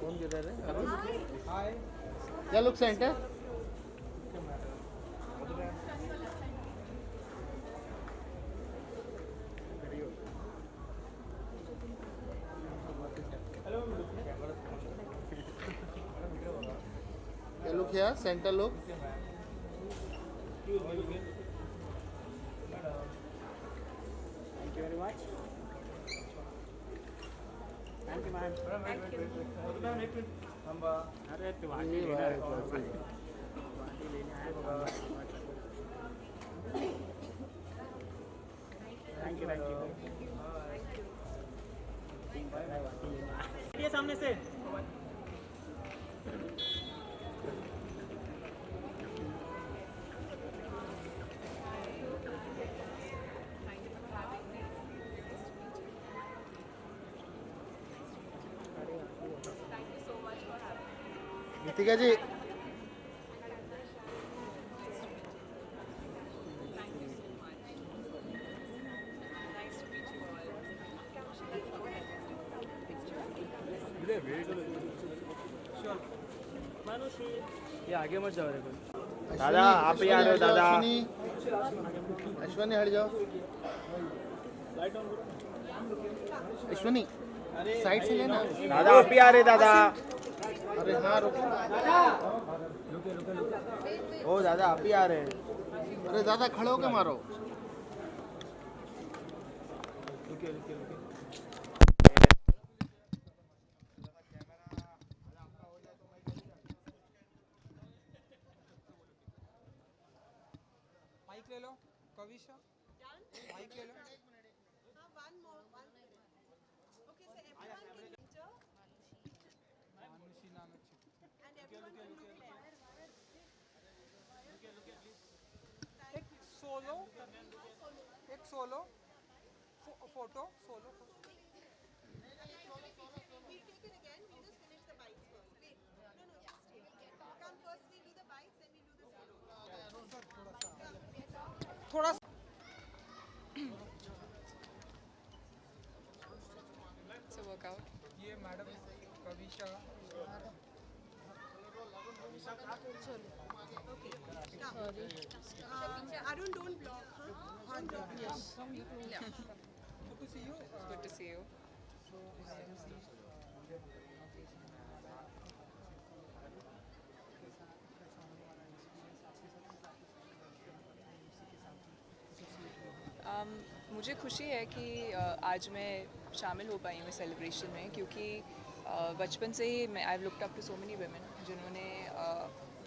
कौन किधर है? क्या लुक सेंटर? क्या लुक है? Centre look. Thank you very much. Thank you, ma'am. अरे तिवारी लेना है, तिवारी लेना है. Thank you, thank you. ये सामने से. नितिका जी. ये आगे मत जाओ रे कोई. दादा आप ही आ रहे हो दादा. अश्वनी हट जाओ. अश्वनी साइड से लेना. दादा आप ही आ रहे दादा. अरे हाँ रुको. ओ दादा आप ही आ रहे हैं. अरे दादा खड़े होके मारो. माइक ले लो कविशा. माइक ले लो. मानुषी नाम है. एक सोलो फोटो सोलो. थोड़ा ये madam Kavisha. Arun, don't block, huh? Don't block. Good to see you. Good to see you. मुझे खुशी है कि आज मैं शामिल हो पाई हूँ सेलिब्रेशन में, क्योंकि बचपन से ही मैं I looked up to so many women जिन्होंने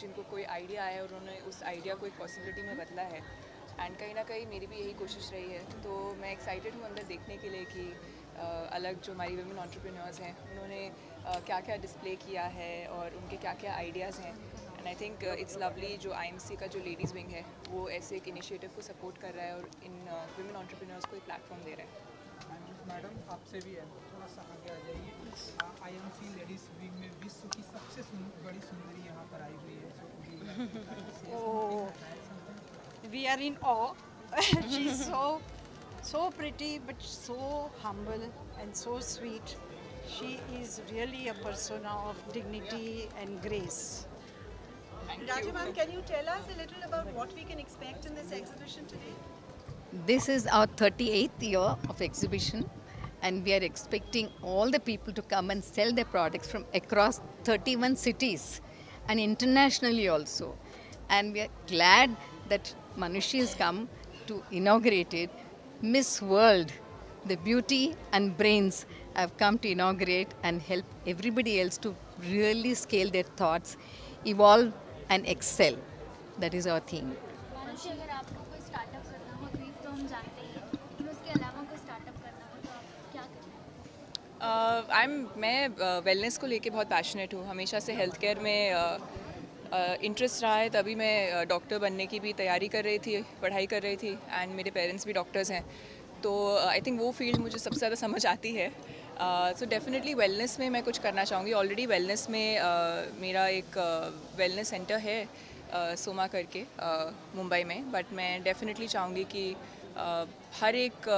जिनको कोई आइडिया आया और उन्होंने उस आइडिया को एक पॉसिबिलिटी में बदला है. एंड कहीं ना कहीं मेरी भी यही कोशिश रही है. तो मैं एक्साइटेड हूँ अंदर देखने के लिए कि अलग जो हमारी वुमेन एंटरप्रेन्योर्स हैं उन्होंने क्या क्या डिस्प्ले किया है और उनके क्या क्या आइडियाज़ हैं. And I think it's lovely जो IMC का जो लेडीज़ विंग है वो ऐसे एक इनिशिएटिव को सपोर्ट कर रहा है और इन वुमेन एंटरप्रेन्योर्स को एक प्लेटफॉर्म दे रहा है. मैडम आपसे भी है, थोड़ा सा आगे आ जाइए. IMC लेडीज विंग में विश्व की सबसे बड़ी सुंदरी यहाँ पर आई हुई है. We are in awe. She's so pretty but so humble and so sweet. She is really a persona of dignity and grace. Raja ma'am, can you tell us a little about what we can expect in this exhibition today? This is our 38th year of exhibition, and we are expecting all the people to come and sell their products from across 31 cities and internationally also. And we are glad that Manushi has come to inaugurate it. Miss World, the beauty and brains have come to inaugurate and help everybody else to really scale their thoughts, evolve and excel. That is our theme. मानुषी, अगर आपको कोई startup करना हो, grief तो हम जानते ही हैं, लेकिन उसके अलावा कोई स्टार्टअप करना हो तो आप क्या करेंगे? मैं वेलनेस को लेके बहुत पैशनेट हूँ. हमेशा से हेल्थ केयर में इंटरेस्ट रहा है. तभी मैं डॉक्टर बनने की भी तैयारी कर रही थी, पढ़ाई कर रही थी. एंड मेरे पेरेंट्स भी डॉक्टर्स हैं, तो आई थिंक वो फील्ड मुझे सबसे ज़्यादा समझ आती है. सो डेफिनेटली वेलनेस में मैं कुछ करना चाहूँगी. ऑलरेडी वेलनेस में मेरा एक वेलनेस सेंटर है सोमा करके मुंबई में. बट मैं डेफिनेटली चाहूँगी कि हर एक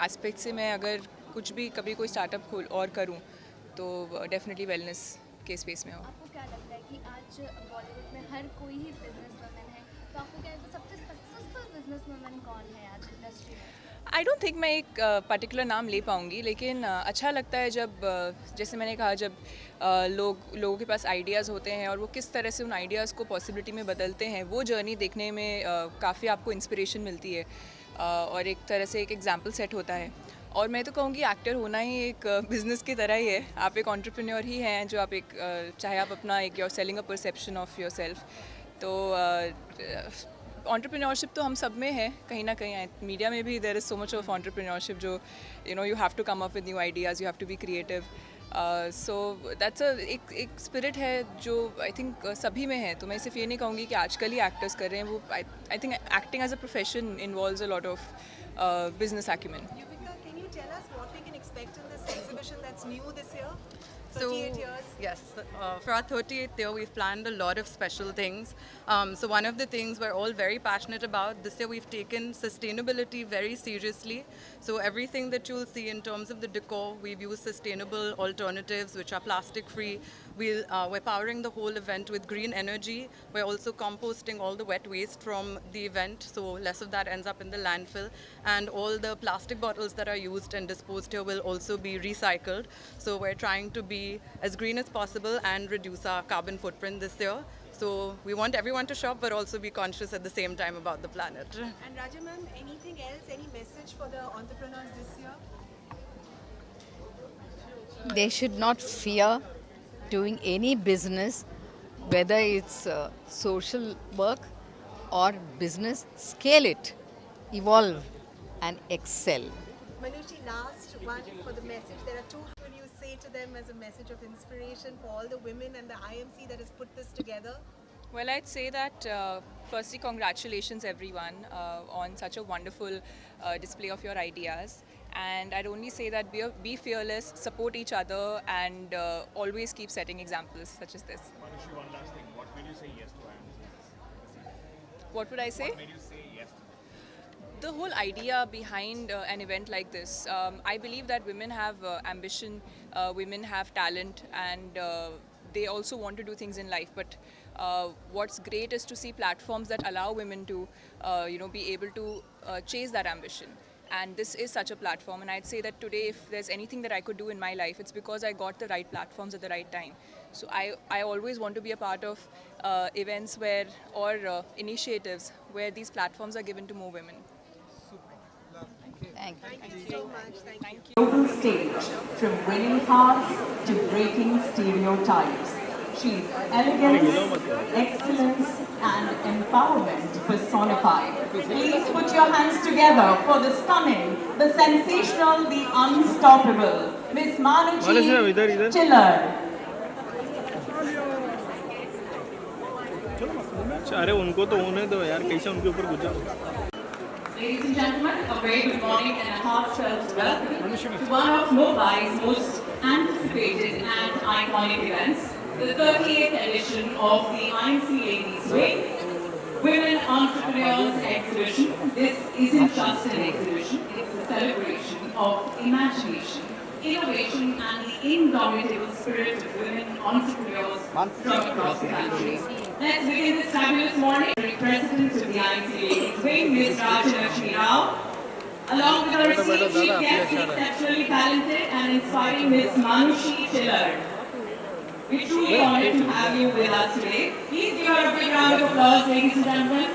एस्पेक्ट से मैं अगर कुछ भी कभी कोई स्टार्टअप खोल और करूँ तो डेफिनेटली वेलनेस के स्पेस में हो. आपको क्या लगता है कि आज बॉलीवुड में हर कोई ही बिजनेस वुमेन है, तो आपको क्या लगता है सबसे सक्सेसफुल बिजनेस वुमेन कौन है आज इंडस्ट्री में? आई डोंट थिंक मैं एक पर्टिकुलर नाम ले पाऊँगी, लेकिन अच्छा लगता है जब जैसे मैंने कहा, जब लोगों के पास आइडियाज़ होते हैं और वो किस तरह से उन आइडियाज़ को पॉसिबिलिटी में बदलते हैं, वो जर्नी देखने में काफ़ी आपको इंस्पिरेशन मिलती है और एक तरह से एक एग्जाम्पल सेट होता है. और मैं तो कहूँगी एक्टर होना ही एक बिज़नेस की तरह ही है. आप एक एंटरप्रेन्योर ही हैं, जो आप एक चाहे आप अपना एक your selling a perception of your self. तो एंटरप्रेन्योरशिप तो हम सब में है कहीं ना कहीं. मीडिया में भी there is so much of entrepreneurship, जो you have to come up with new ideas, you have to be creative. So that's एक स्पिरिट है जो आई थिंक सभी में है. तो मैं सिर्फ ये नहीं कहूँगी कि आजकल ही एक्टर्स कर रहे हैं. वो I think acting as a profession involves a lot of business acumen. Can you tell us what we can expect in this exhibition that's new this year? So, 38 years. yes, for our 38th year, we've planned a lot of special things. So one of the things we're all very passionate about, this year we've taken sustainability very seriously. So everything that you'll see in terms of the decor, we've used sustainable alternatives which are plastic free. We're powering the whole event with green energy. We're also composting all the wet waste from the event, so less of that ends up in the landfill. And all the plastic bottles that are used and disposed here will also be recycled. So we're trying to be as green as possible and reduce our carbon footprint this year. So we want everyone to shop but also be conscious at the same time about the planet. And Raja ma'am, anything else, any message for the entrepreneurs this year? They should not fear doing any business, whether it's social work or business. Scale it, evolve and excel. Manushi, last one for the message. There are two. Will you say to them as a message of inspiration for all the women and the IMC that has put this together? Well, I'd say that firstly, congratulations everyone on such a wonderful display of your ideas. And I'd only say that be fearless, support each other, and always keep setting examples such as this. Manushi, one last thing. What made you say yes to IMC? What would I say? What made you say yes to The whole idea behind an event like this, I believe that women have ambition, women have talent, and they also want to do things in life. But what's great is to see platforms that allow women to, be able to chase that ambition. And this is such a platform. And I'd say that today, if there's anything that I could do in my life, it's because I got the right platforms at the right time. So I always want to be a part of events or initiatives where these platforms are given to more women. Thank you. Thank you so much. Thank you. Global stage, from winning hearts to breaking stereotypes. She's elegance, excellence, and empowerment personified. Please put your hands together for the stunning, the sensational, the unstoppable, Miss Manushi Chiller. अरे उनको तो होने दो यार, कैसे उनके ऊपर गुजर. Ladies and gentlemen, a very good morning and a heartfelt welcome to one of Mumbai's most anticipated and iconic events, the 38th edition of the IMC Ladies Wing Women Entrepreneurs Exhibition. This isn't just an exhibition, it's a celebration of imagination, innovation and the indomitable spirit of women entrepreneurs from across the country. Let's begin this fabulous morning. President of the IMC Ladies Wing, Ms. Rajalakshmi Rao, along with our esteemed chief guest, the exceptionally talented and inspiring Ms. Manushi Chiller. We're truly honored to have you with us today. Please give her a big round of applause, ladies and gentlemen.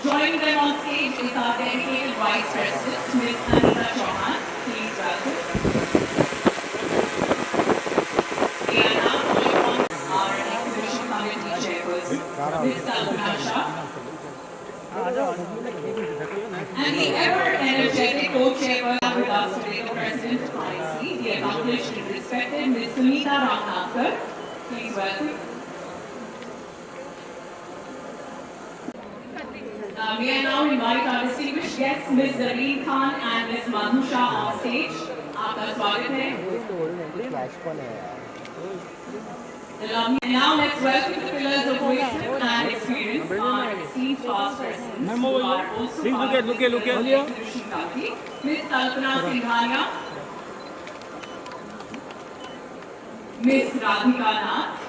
Joining them on stage is our dedicated Vice President, Ms. Anita Chauhan. Please welcome. We are now calling on our exhibition committee chairperson, Ms. Salman Shah. And the ever-energetic co-chairperson with us today, the President of IMC, the accomplished and respected Ms. Sunita Ramnathkar. Please welcome. May I now invite our distinguished guests, Ms. Zareen Khan and Ms. Madhu Shah on stage. आपका स्वागत है. The lovely. And now let's welcome the pillars of wisdom and experience, our esteemed past persons who are also Please part look of at- this look at- exhibition committee. Miss Kalpana Singhania, Miss Radhika Nath,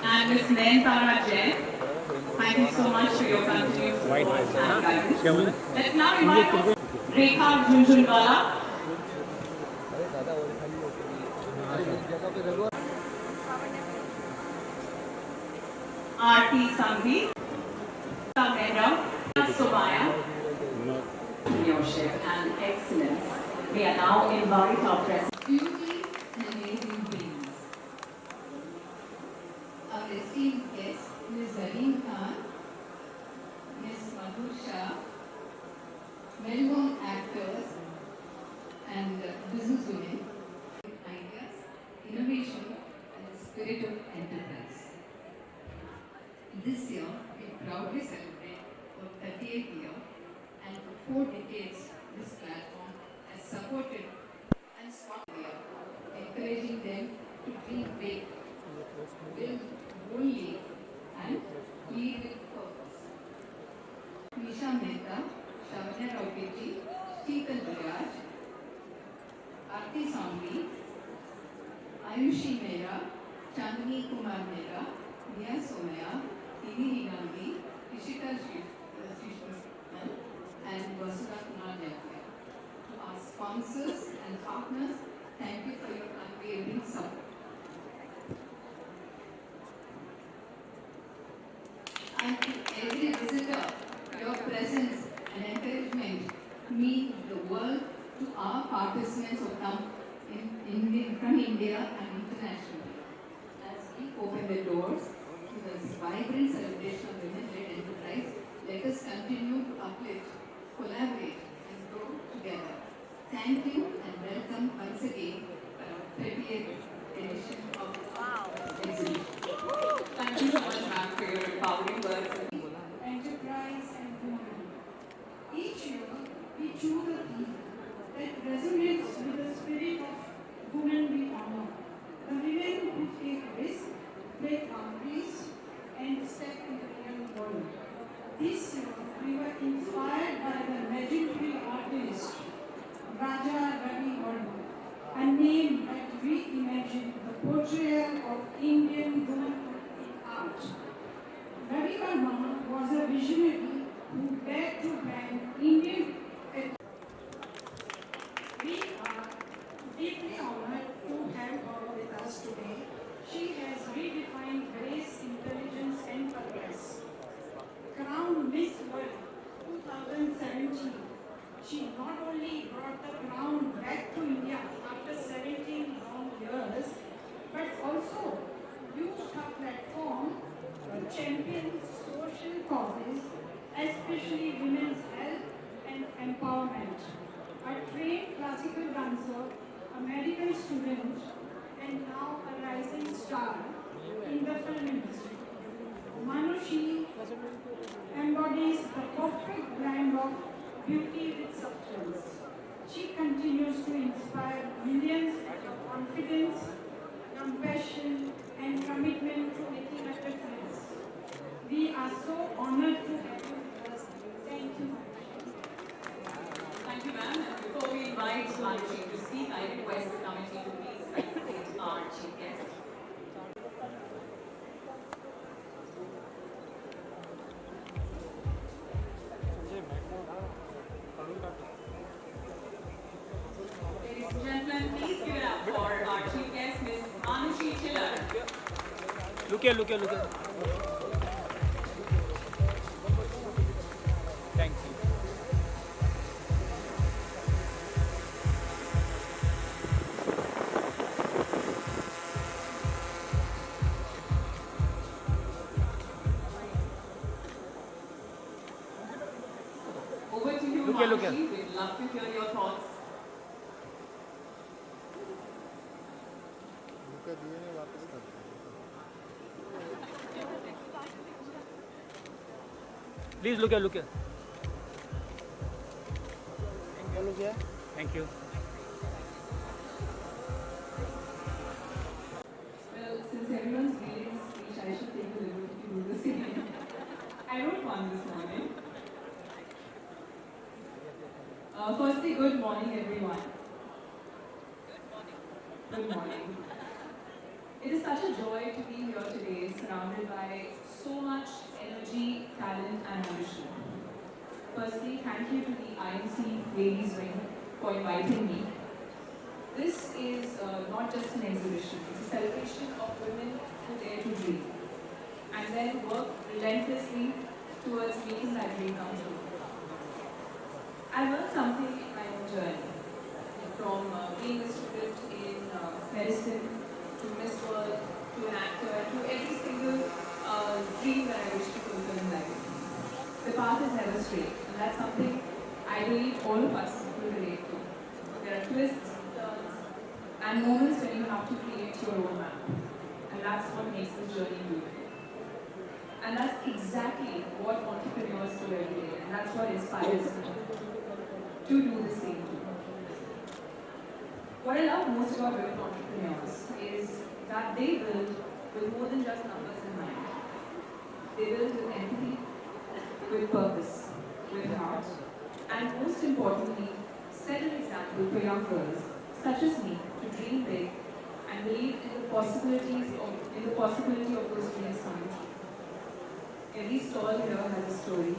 and Miss Nayanthara Jain. Thank you so much for your continued support and guidance. Let's now invite Rekha Junjunwala, Aarti Sanghi, Mehra, Somaya, entrepreneurship and excellence. We are now invite our president. Beauty and amazing beings. Our esteemed guests, Ms. Zaleen Khan, Ms. Madhu Shah, well-known actors and businesswomen, ideas, innovation, and the spirit of enterprise. This year, we proudly celebrate our 38th year, and for 4 decades, this platform has supported and supported, encouraging them to dream big, build boldly, and lead with purpose. Nisha Mehta, Shavanya Raupeti, Sheetal Viraj, Aarti Sanghi, Ayushi Mehra, Chandni Kumar Mehra, Diya Somaya, Tini Gandhi, Ishita Srishman, and Vasudha Kumar Jaffe. To our sponsors and partners, thank you for your unwavering support. And to every visitor, your presence and encouragement mean the world to our participants who come from India and internationally. As we open the doors to this vibrant celebration of women-led enterprise, let us continue to uplift, collaborate, and grow together. Thank you and welcome once again for our 30th edition of the exhibition. Thank you so much, ma'am, for your empowering words. Enterprise and women. Each year, we choose a theme that resonates with the spirit of women we honor. The women who take risks, break boundaries, and step into the real world. This year, we were inspired by the legendary artist Raja Ravi Verma, a name that reimagined the portrayal of Indian women in art. Ravi Verma was a visionary who dared to blend Indian. We are deeply honored to have her with us today. She has redefined grace, intelligence, and purpose. Crowned Miss World 2017, she not only brought the crown back to India after 17 long years, but also used her platform to champion social causes, especially women's health and empowerment. A trained classical dancer, a medical student, and now a rising star in the film industry. Manushi embodies the perfect blend of beauty with substance. She continues to inspire millions with confidence, compassion, and commitment to making a difference. We are so honored to have you with us. Thank you. Thank you, ma'am. And before we invite Manushi to speak, I request the committee to please present our chief guest. Ladies and gentlemen, please give it up for our chief guest, Ms. Manushi Chiller. Look here, look here, look here. Thank you. Over to you, Look here, look Manushi. here. We'd love to hear your thoughts. उनका दिए नहीं वापस करते Please look here, look here. लोग क्या Thank you. We'll fun this morning. Firstly, good morning, everyone. Good morning. It is such a joy to be here today, surrounded by so much energy, talent, and ambition. Firstly, thank you to the IMC Ladies Wing for inviting me. This is not just an exhibition, it's a celebration of women who dare to dream and then work relentlessly towards making that dream come true. I learned something in my own journey, from being a student in medicine, to Miss World, to an actor, to every single dream that I wish to fulfill in life. The path is never straight, and that's something I believe all of us will relate to. There are twists, turns, and moments when you have to create your own map. And that's what makes this journey beautiful. And that's exactly what entrepreneurs do every day, and that's what inspires me to do the same too. What I love most about women entrepreneurs is that they build with more than just numbers in mind. They build with empathy, with purpose, with heart, and most importantly, set an example for young girls such as me to dream big and believe in the possibility of those dreams coming true. Every stall here has a story,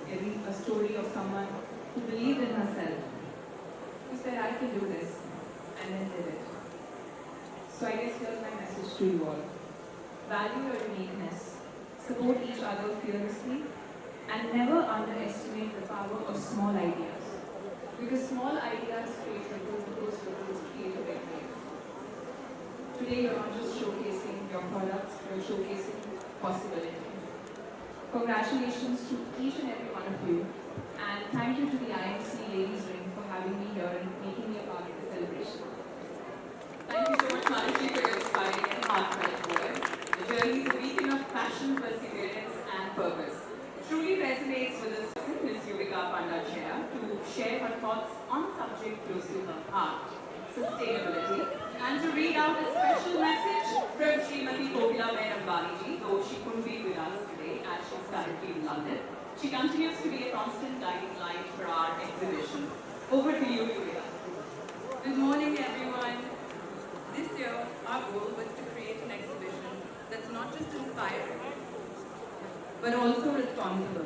a story of someone who believed in herself, who said, I can do this, and then did it. So I guess here's my message to you all. Value your uniqueness, support each other fearlessly, and never underestimate the power of small ideas. Because small ideas create ripples, those ripples create a big wave. Today you're not just showcasing your products, you're showcasing possibility. Congratulations to each and every one of you, and thank you to the IMC Ladies Ring for having me here and making me a part of the celebration. Thank you so much, Manasi, for your inspiring and heartfelt words. The journey is a beacon of passion, perseverance, and purpose. Truly resonates with us, Ms. Yuvika Pandachera, to share her thoughts on a subject close to her heart, sustainability, and to read out a special message from Srimati Kokila Ben Ambani, though she couldn't be with us today as she's currently in London. She continues to be a constant guiding light for our exhibition. Over to you, Yuvika. Good morning, everyone. This year, our goal was to create an exhibition that's not just inspiring, but also responsible.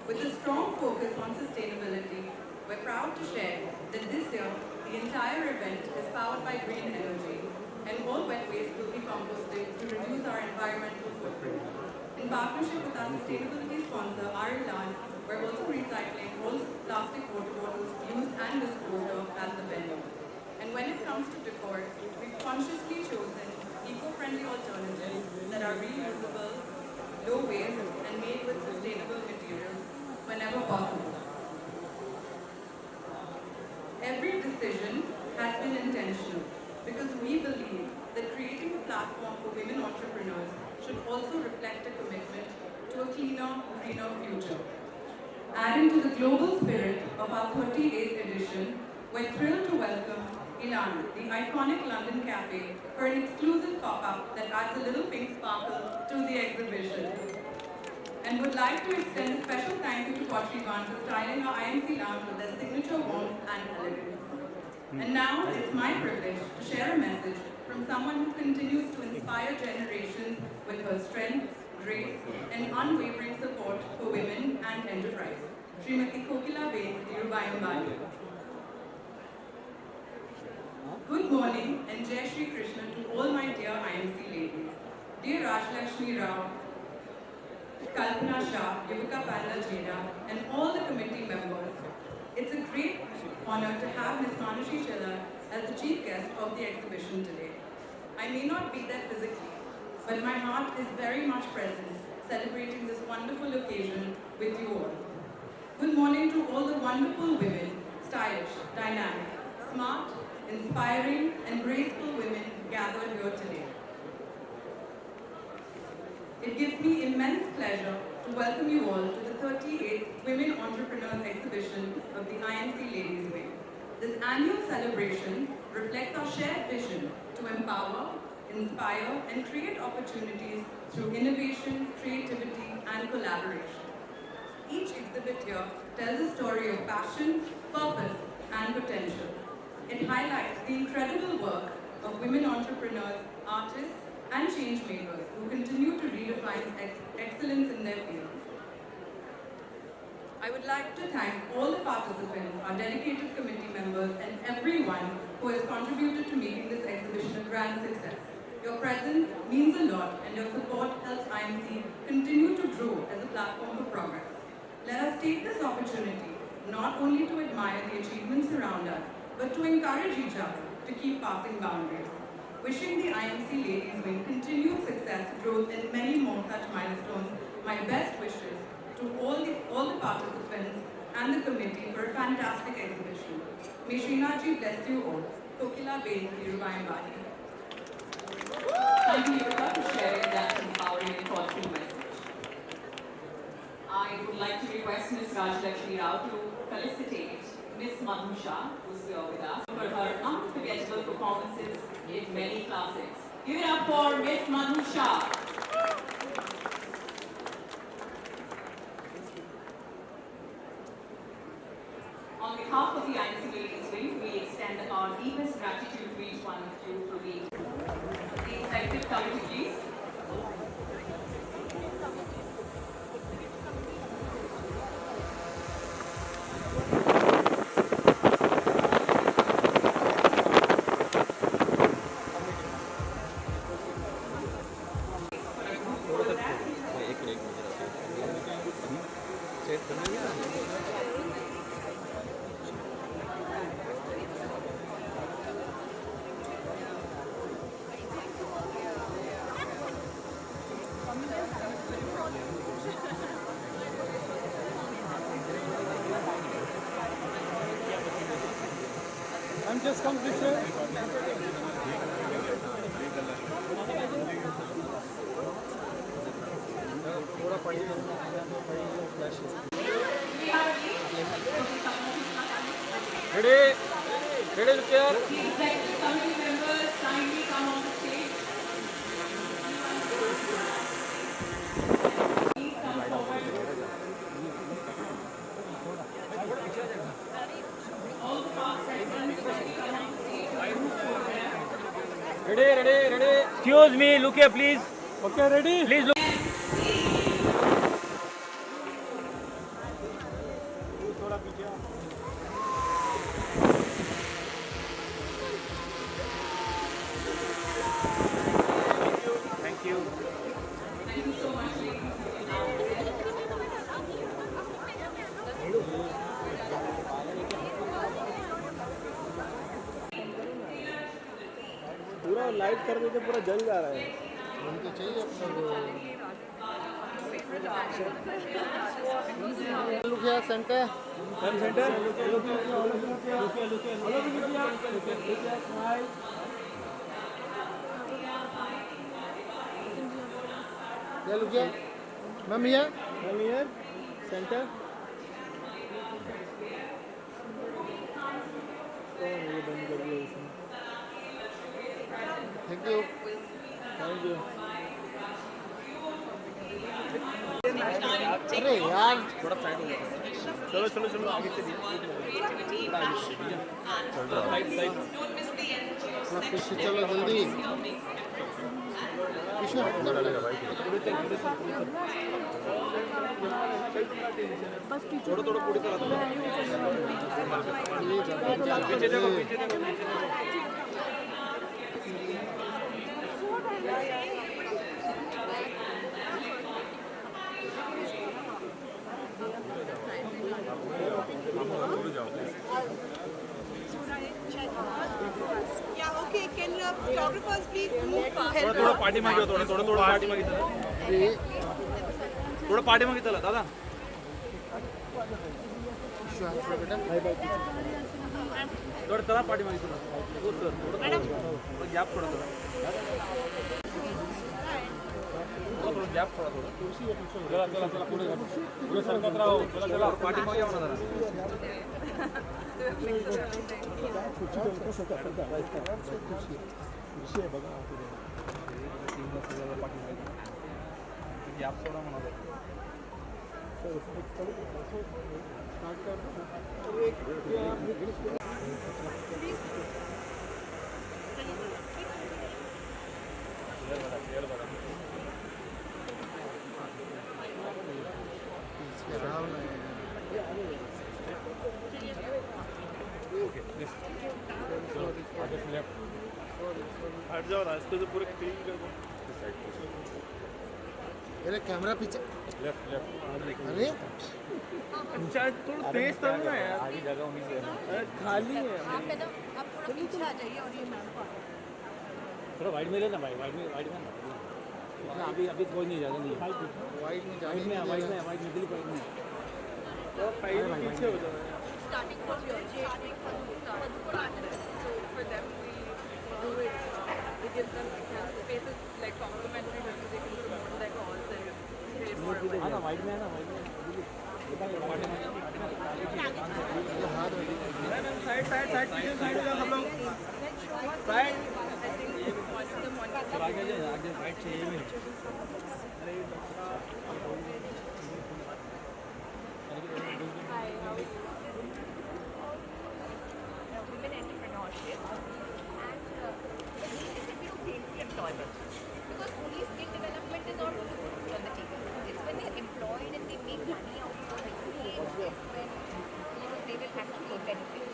With a strong focus on sustainability, we're proud to share that this year, the entire event is powered by green energy, and all wet waste will be composted to reduce our environmental footprint. In partnership with our sustainability sponsor, Ireland, we're also recycling all plastic water bottles used and disposed of at the venue. And when it comes to decor, we've consciously chosen eco-friendly alternatives that are reusable, low waste, and made with sustainable materials whenever possible. Every decision has been intentional because we believe that creating a platform for women entrepreneurs should also reflect a commitment to a cleaner, greener future. Adding to the global spirit of our 38th edition, we're thrilled to welcome Ilan, the iconic London cafe, for an exclusive pop-up that adds a little pink sparkle to the exhibition. And would like to extend a special thank you to Pottery Barn for styling our IMC lounge with their signature warmth and elegance. And now it's my privilege to share a message from someone who continues to inspire generations with her strength, grace, and unwavering support for women and enterprise. Srimati Kokila Ben Dhirubhai Ambani. Good morning and Jai Shri Krishna to all my dear IMC ladies. Dear Rajlakshmi Rao, Kalpana Shah, Yuvika Pandachera, and all the committee members. It's a great honor to have Ms. Manasi Chilla as the chief guest of the exhibition today. I may not be there physically, but my heart is very much present, celebrating this wonderful occasion with you all. Good morning to all the wonderful women, stylish, dynamic, smart, inspiring, and graceful women gathered here today. It gives me immense pleasure to welcome you all to the 38th Women Entrepreneurs Exhibition of the IMC Ladies Wing. This annual celebration reflects our shared vision to empower, inspire, and create opportunities through innovation, creativity, and collaboration. Each exhibit here tells a story of passion, purpose, and potential. It highlights the incredible work of women entrepreneurs, artists, and change makers who continue to redefine excellence in their fields. I would like to thank all the participants, our dedicated committee members, and everyone who has contributed to making this exhibition a grand success. Your presence means a lot, and your support helps IMC continue to grow as a platform for progress. Let us take this opportunity not only to admire the achievements around us, but to encourage each other to keep passing boundaries. Wishing the IMC Ladies Wing continued success, growth, and many more such milestones. My best wishes to all the participants and the committee for a fantastic exhibition. May Srinathji bless you all. Kokila Beni Dhirubhai. Thank you, Yurika, for sharing that empowering and thoughtful message. I would like to request Ms. Rajlakshmi Rao to felicitate Ms. Madhu Shah, who's here with us, for her unforgettable performances in many classics. Give it up for Ms. Madhu Shah. On behalf of the IMC Ladies Wing, we extend our deepest gratitude to each one of you for being the executive committee, please. Just come this way. Ready? Ready, look here. The executive committee members kindly come on the stage. Please come forward. All the past presidents kindly come on the stage. Ready. Excuse me, look here, please. Okay, ready? Please look. Thank you. Thank you so much, ladies. पूरा light कर देते पूरा जल जा रहा है उनको चाहिए अपना look here centre look here. Ma'am here. Center. Thank you. अरे यार थोड़ा साइड हो जाओ चलो आगे चलिए पीछे चलो जल्दी पीछे हटना पड़ेगा भाई थोड़ा पूरी तरह पीछे देखो Yeah, okay. Can photographers please move to help? थोड़ा पार्टी मागे थोड़ा पार्टी मागे थोड़ा पार्टी मागे चला दादा थोड़ा चला पार्टी मागे थोड़ा गैप थोड़ा गैप थोड़ा चला पूरे सरकत रहो चला पार्टी मागे होना गॅप थोडा म्हणा हट जाओ रास्ते से पूरे क्लीन कर दो अरे कैमरा पीछे लेफ्ट लेफ्ट अरे शायद थोड़ा तेज करो ना यार आगे जगह होनी चाहिए खाली है आप है ना आप थोड़ा पीछे आ जाइए और ये मैम को थोड़ा वाइड में लेना भाई वाइड में इतना अभी अभी कोई नहीं ज़्यादा नहीं वाइड में वाइड में वाइड में दिल्ली वाइड में तो पीछे हो जाओ starting from your starting from So for them, we do it. We give them spaces like complimentary so they can promote their cause and pay for it. आना wide में आना वाइड में साइड साइड साइड पीछे side हो जाओ सब लोग side आगे जाए आगे साइड चाहिए भी women entrepreneurship and gainful employment because only skill development is not on the table. It's when they're employed and they make money out of their experience when they will actually benefit.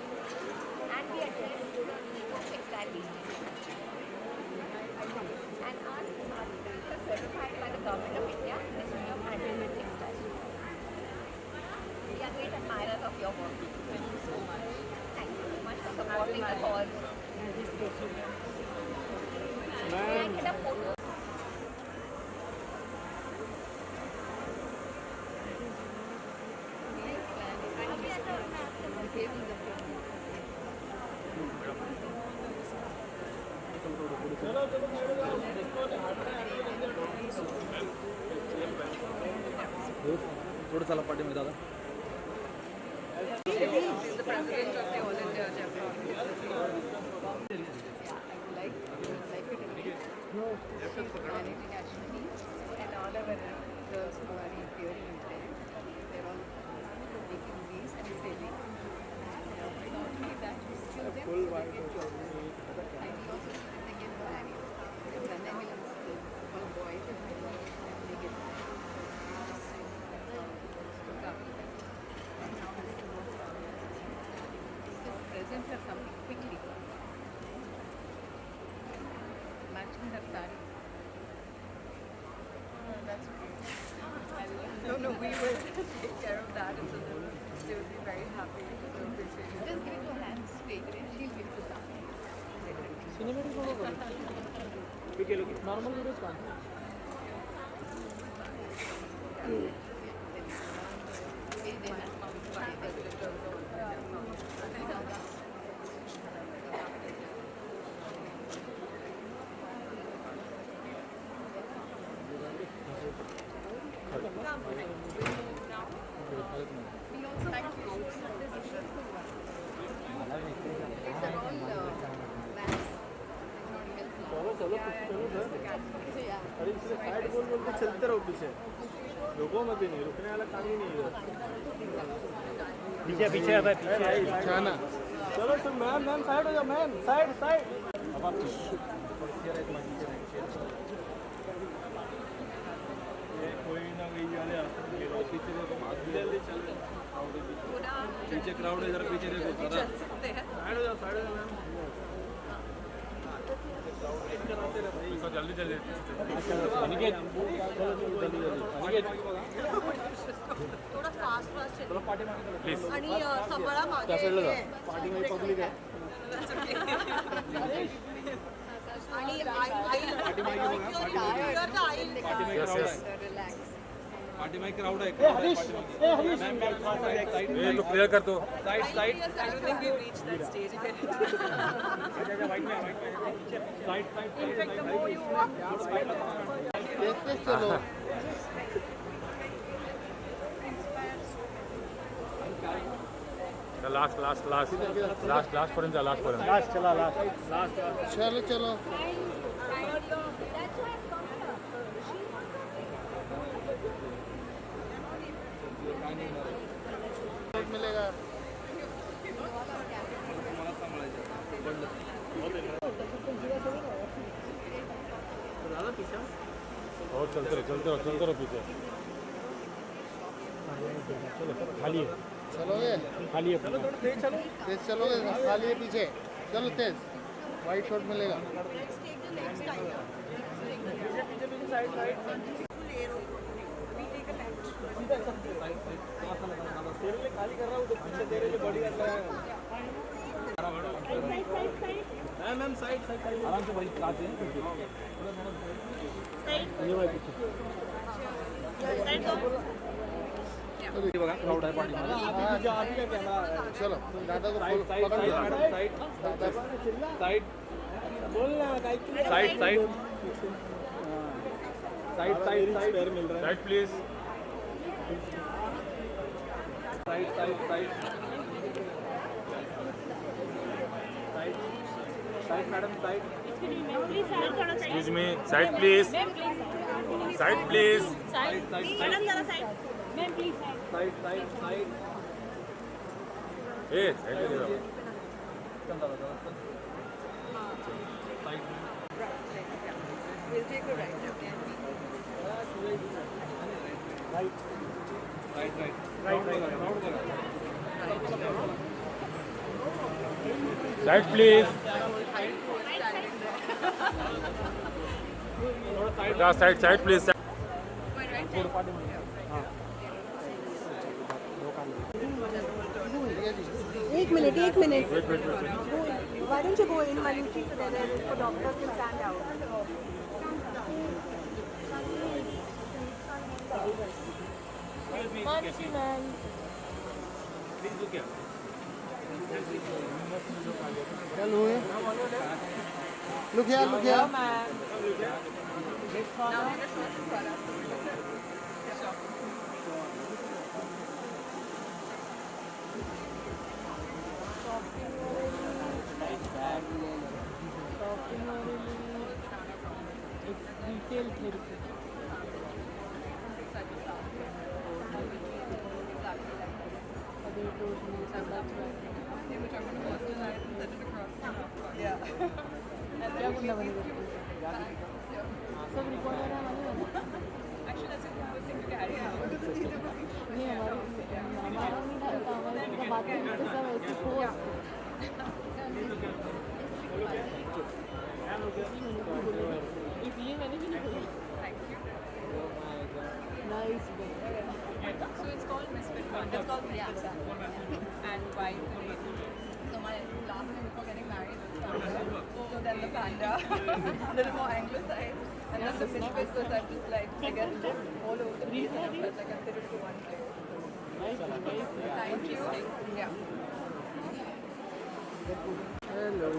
And we address textile wastage. And our schools are certified by the Government of India, Ministry of Handloom and Textiles. We are great admirers of your work. Thank you so much. Thank you so much for supporting the cause. May I get a photo? थोड़ा सा party में दादा The president of the All India Jeffrey. Like it she's managing actually, and all our girls who are appearing in there, they're all making these and selling. And not only that, we skill them so they get jobs. And we also see that they get married. And then they will all boys and girls and they get married. Present her something quickly. Matching her saree. That's great. No, we will take care of that and so they will be very happy. So appreciate it. Just give it to her hands straight and she'll give it to something. Cinematic photo करो ठीक है normal videos कौन अरे इसलिए side बोल बोल के चलते रहो पीछे रुको मत भी नहीं रुकने वाला काम ही नहीं है पीछे पीछे है भाई पीछे आना चलो तुम मैम साइड हो जाओ मैम साइड साइड अब आप ये कोई ना कोई वाले पीछे देखो जल्दी चल पीछे क्राउड है जरा पीछे देखो जरा साइड हो जाओ मैम जल्दी जल्दी अनिकेत जल्दी थोड़ा फास्ट चलो पार्टी में प्लीज आणि सब बड़ा मागे पार्टी में पब्लिक है आणि आई पार्टी में क्राउड है ये तो क्लियर कर दो side side I don't think we've reached that stage yet. White में side side In fact, the more you walk, देखते चलो लास्ट पर्यंत लास्ट चला लास्ट चलो चलो पीछे और चलते रहो पीछे चलो खाली है चलोगे खाली है चलो थोड़ा तेज चलो तेज चलोगे खाली है पीछे चलो तेज वाइट शॉट मिलेगा साइड साइड तेरे लिए खाली कर रहा हूँ तो पीछे तेरे लिए बॉडी गार्ड लगाएगा मैम साइड साइड आराम से भाई काट दें ये भाई पीछे बघा क्राउड आहे पाणी चलो दादा को साइड साइड पकड़ लो साइड साइड बोल ना साइड साइड साइड साइड पैर मिल रहा है side please side side side side madam side excuse me side please side please side side side side side side ए साइड ले जाओ side We'll take a right, okay? Right right right right round करा side please side please एक minute wait Why don't you go in while you keep there for doctors to stand out? Look here Retail therapy. Actually, that's a good thing to carry out. Nice. So it's called Misfit Fund. It's called Piyasa. And why the name? So my last name before getting married was Panda. So then the Panda, a little more anglicized. And then the Misfit was I'm just like, I guess, all over the place. And I felt like I fit into one place. Thank you. Yeah. Hello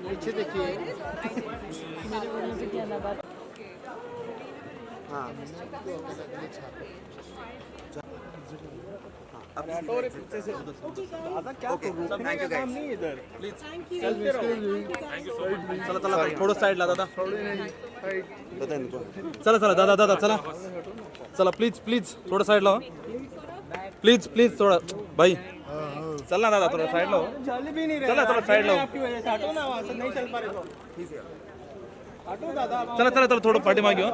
पीछे देखिए हाँ दादा क्या रोकने का काम नहीं इधर प्लीज चला चला थोडं साईडला दादा चला चला दादा दादा चला चला प्लीज प्लीज थोडं साईडला प्लीज प्लीज थोडं भाई चल ना दादा थोड़ा साइड लो चला थोड़ा साइड लो हटो ना नहीं चल पा रहे तो चला चला थोड़ा पाठी मागे